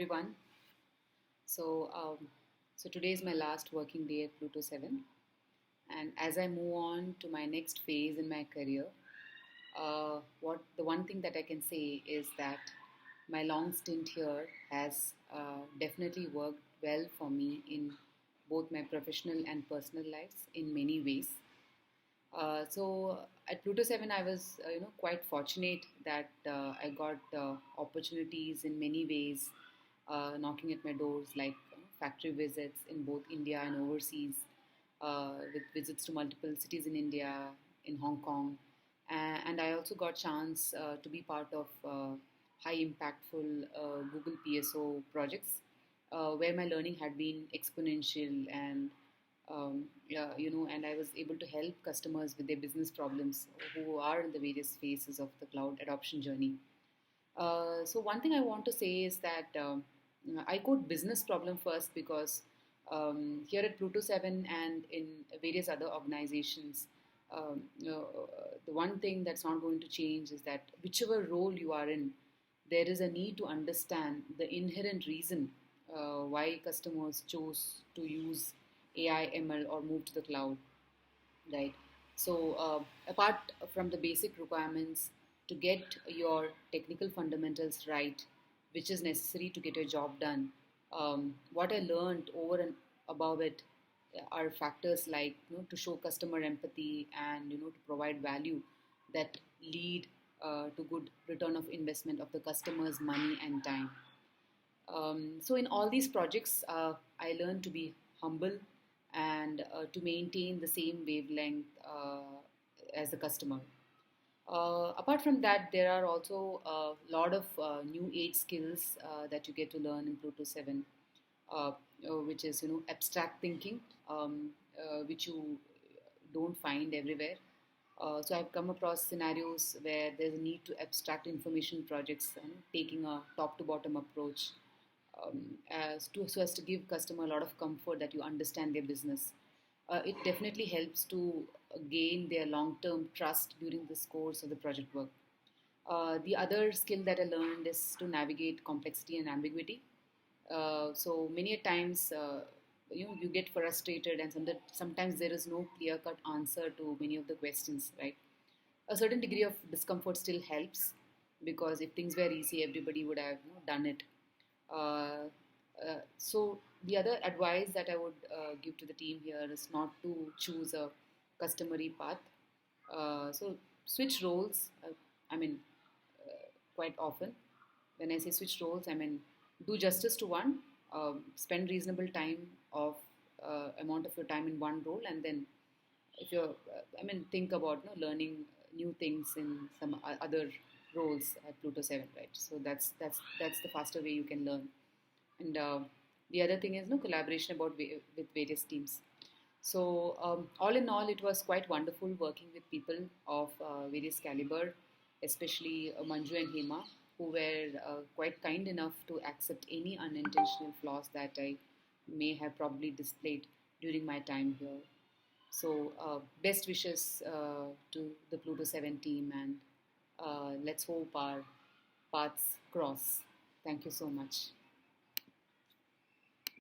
everyone. So, so today is my last working day at Pluto 7, and as I move on to my next phase in my career, what the one thing that I can say is that my long stint here has definitely worked well for me in both my professional and personal lives in many ways. So at Pluto 7, I was quite fortunate that I got opportunities in many ways, knocking at my doors, like factory visits in both India and overseas, with visits to multiple cities in India, in Hong Kong, and I also got chance to be part of high impactful Google PSO projects, where my learning had been exponential and yeah, and I was able to help customers with their business problems who are in the various phases of the cloud adoption journey. So one thing I want to say is that I quote business problem first because here at Pluto 7 and in various other organizations, the one thing that's not going to change is that whichever role you are in, there is a need to understand the inherent reason why customers chose to use AI, ML, or move to the cloud, right? So, apart from the basic requirements to get your technical fundamentals right, which is necessary to get your job done, what I learned over and above it are factors like to show customer empathy and to provide value that lead to good return of investment of the customer's money and time. So in all these projects, I learned to be humble and to maintain the same wavelength as the customer. Apart from that, there are also a lot of new age skills that you get to learn in Pluto 7, which is abstract thinking, which you don't find everywhere. So I've come across scenarios where there's a need to abstract information projects, taking a top to bottom approach, so as to give customer a lot of comfort that you understand their business. It definitely helps to gain their long-term trust during this course of the project work. The other skill that I learned is to navigate complexity and ambiguity. So many a times, you get frustrated, and sometimes there is no clear-cut answer to many of the questions. Right? A certain degree of discomfort still helps because if things were easy, everybody would have done it. Uh, so the other advice that I would give to the team here is not to choose a customary path. So switch roles. I mean, quite often when I say switch roles, I mean do justice to one. Spend reasonable time of amount of your time in one role, and then if you're, think about learning new things in some other roles at Pluto 7, right? So that's the faster way you can learn. And the other thing is collaboration with various teams. So all in all, it was quite wonderful working with people of various caliber, especially Manju and Hema, who were quite kind enough to accept any unintentional flaws that I may have probably displayed during my time here. So best wishes to the Pluto 7 team, and let's hope our paths cross. Thank you so much.